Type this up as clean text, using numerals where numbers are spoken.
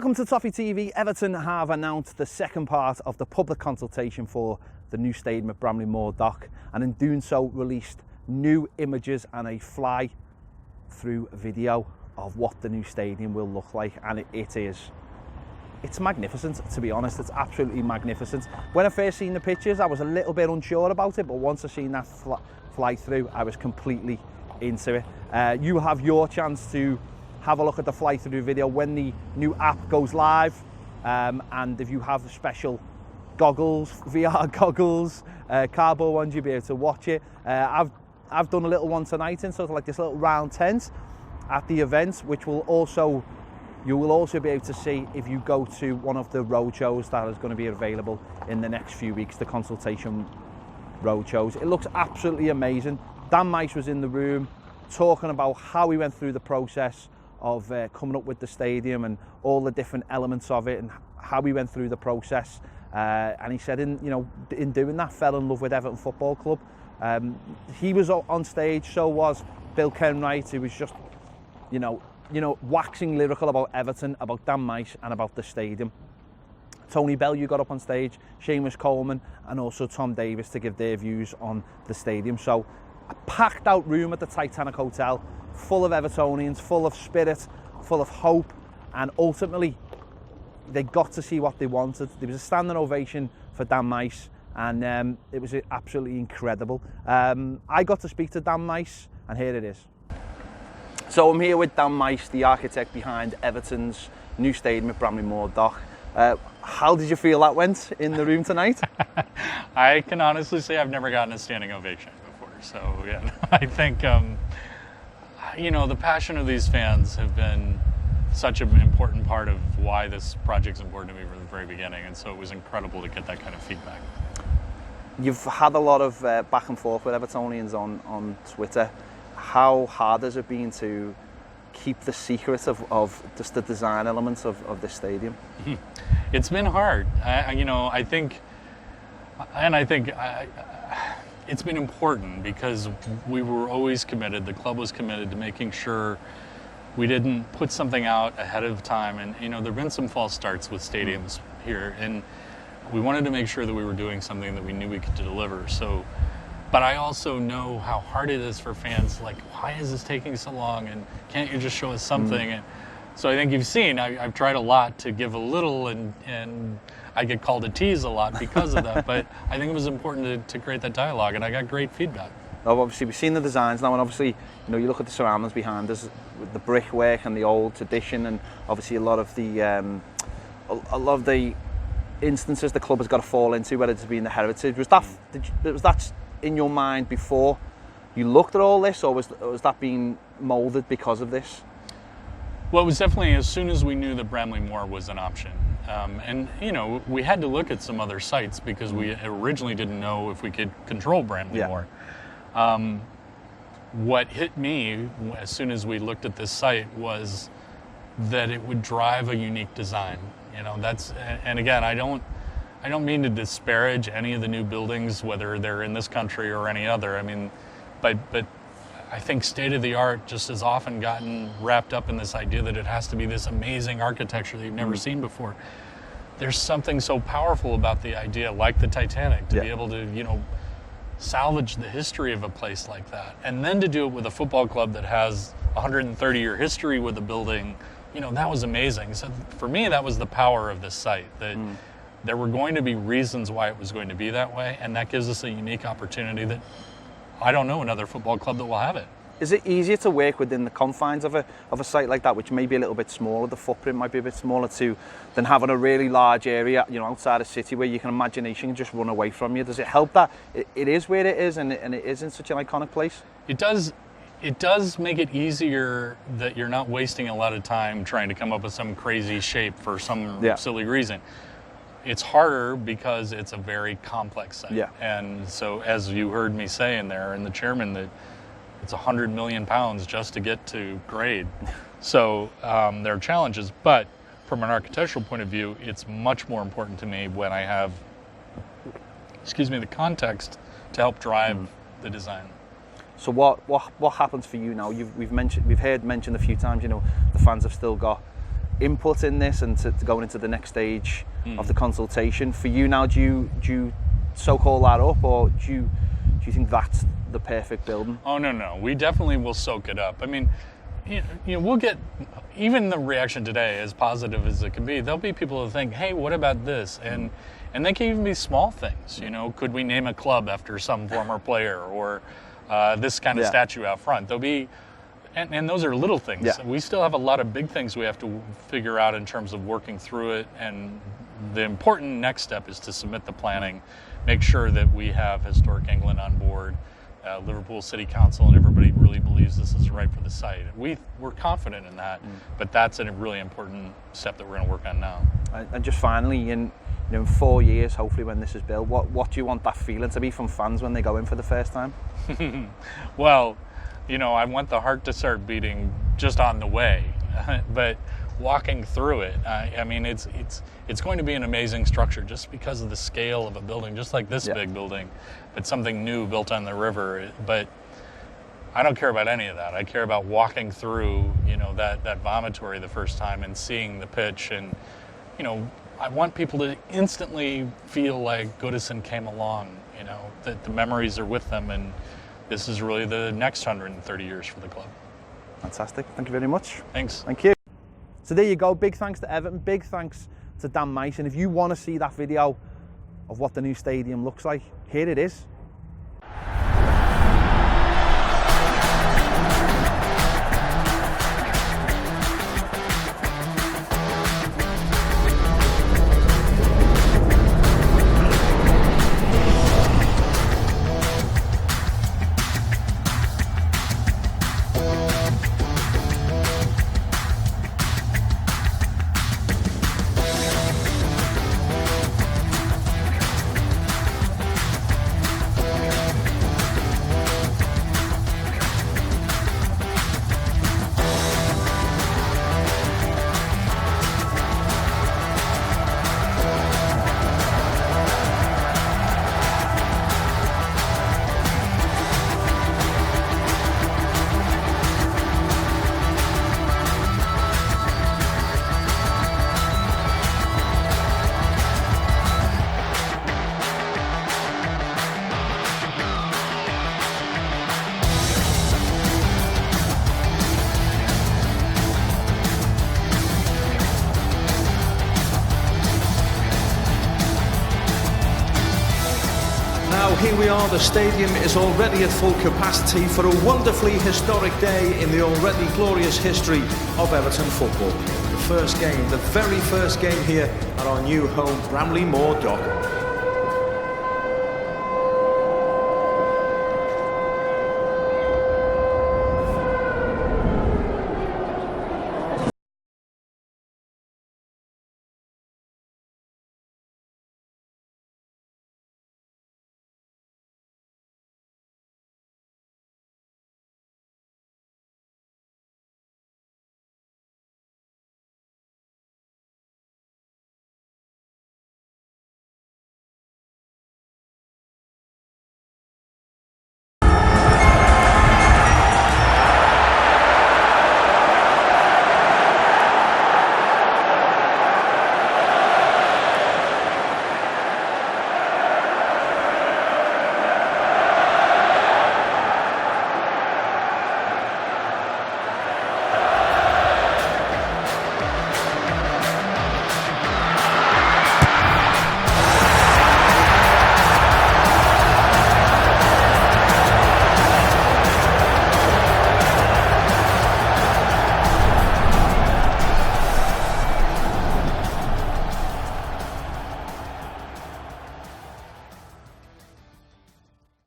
Welcome to Toffee TV. Everton have announced the second part of the public consultation for the new stadium at Bramley Moor Dock, and in doing so released new images and a fly-through video of what the new stadium will look like, and it's magnificent, to be honest. It's absolutely magnificent. When I first seen the pictures, I was a little bit unsure about it, but once I seen that fly through, I was completely into it. You have your chance to have a look at the fly through video when the new app goes live, and if you have special goggles, VR goggles, cardboard ones, you'll be able to watch it. I've done a little one tonight in sort of like this little round tent at the event, which you will also be able to see if you go to one of the road shows that is going to be available in the next few weeks, the consultation road shows. It looks absolutely amazing. Dan Meis was in the room talking about how he went through the process of coming up with the stadium and all the different elements of it, and how he went through the process. And he said, in doing that, fell in love with Everton Football Club. He was on stage, so was Bill Kenwright, who was just, waxing lyrical about Everton, about Dan Meis, and about the stadium. Tony Bellew got up on stage, Seamus Coleman, and also Tom Davis to give their views on the stadium. So a packed out room at the Titanic Hotel, full of Evertonians, full of spirit, full of hope, and ultimately they got to see what they wanted. There was a standing ovation for Dan Meis, and it was absolutely incredible. I got to speak to Dan Meis, and here it is. So I'm here with Dan Meis, the architect behind Everton's new stadium at Bramley Moor Dock. How did you feel that went in the room tonight? I can honestly say I've never gotten a standing ovation before. So yeah, I think, the passion of these fans have been such an important part of why this project's important to me from the very beginning. And so it was incredible to get that kind of feedback. You've had a lot of back and forth with Evertonians on Twitter. How hard has it been to keep the secret of just the design elements of this stadium? It's been hard. I think it's been important because we were always committed, the club was committed to making sure we didn't put something out ahead of time. And, there have been some false starts with stadiums here, and we wanted to make sure that we were doing something that we knew we could deliver. So, but I also know how hard it is for fans, like, why is this taking so long? And can't you just show us something? And so I think you've seen, I've tried a lot to give a little, and I get called a tease a lot because of that. But I think it was important to create that dialogue, and I got great feedback. Well, obviously, we've seen the designs now, and obviously, you look at the surroundings behind us, with the brickwork and the old tradition, and obviously a lot of the instances the club has got to fall into, whether it's been the heritage. Was that in your mind before you looked at all this, or was that being moulded because of this? Well, it was definitely as soon as we knew that Bramley Moor was an option. And we had to look at some other sites because we originally didn't know if we could control Bramley Moor. What hit me as soon as we looked at this site was that it would drive a unique design. And again, I don't mean to disparage any of the new buildings, whether they're in this country or any other. But I think state of the art just has often gotten wrapped up in this idea that it has to be this amazing architecture that you've never seen before. There's something so powerful about the idea, like the Titanic, to be able to, salvage the history of a place like that. And then to do it with a football club that has a 130-year history with a building, that was amazing. So for me, that was the power of this site, that there were going to be reasons why it was going to be that way, and that gives us a unique opportunity that I don't know another football club that will have it. Is it easier to work within the confines of a site like that, which may be a little bit smaller, the footprint might be a bit smaller too, than having a really large area, outside a city where imagination can just run away from you? Does it help that it is where it is, and it is in such an iconic place? It does make it easier that you're not wasting a lot of time trying to come up with some crazy shape for some silly reason. It's harder because it's a very complex site. Yeah. And so, as you heard me say in there, and the chairman, that it's 100 million pounds just to get to grade. So there are challenges, but from an architectural point of view, it's much more important to me when I have, the context to help drive the design. So what happens for you now? We've heard mentioned a few times, the fans have still got input in this and to going into the next stage of the consultation. For you now, do you soak all that up, or do you think that's the perfect building? Oh, no. We definitely will soak it up. I mean, you know, we'll get, even the reaction today, as positive as it can be, there'll be people who think, hey, what about this? And they can even be small things. You know, could we name a club after some former player, or this kind of statue out front? There'll be, and those are little things. Yeah. We still have a lot of big things we have to figure out in terms of working through it. And the important next step is to submit the planning, make sure that we have Historic England on board, Liverpool City Council, and everybody really believes this is right for the site. We're confident in that, but that's a really important step that we're going to work on now. And just finally, in 4 years, hopefully, when this is built, what do you want that feeling to be from fans when they go in for the first time? Well, you know, I want the heart to start beating just on the way, but walking through it, I mean, it's going to be an amazing structure just because of the scale of a building, just like this big building, but something new built on the river. But I don't care about any of that. I care about walking through, you know, that vomitory the first time and seeing the pitch. And, you know, I want people to instantly feel like Goodison came along, you know, that the memories are with them, and this is really the next 130 years for the club. Fantastic. Thank you very much. Thanks. Thank you. So there you go. Big thanks to Everton. Big thanks to Dan Meis. And if you want to see that video of what the new stadium looks like, here it is. Here we are, the stadium is already at full capacity for a wonderfully historic day in the already glorious history of Everton football. The first game, the very first game here at our new home, Bramley Moor Dock.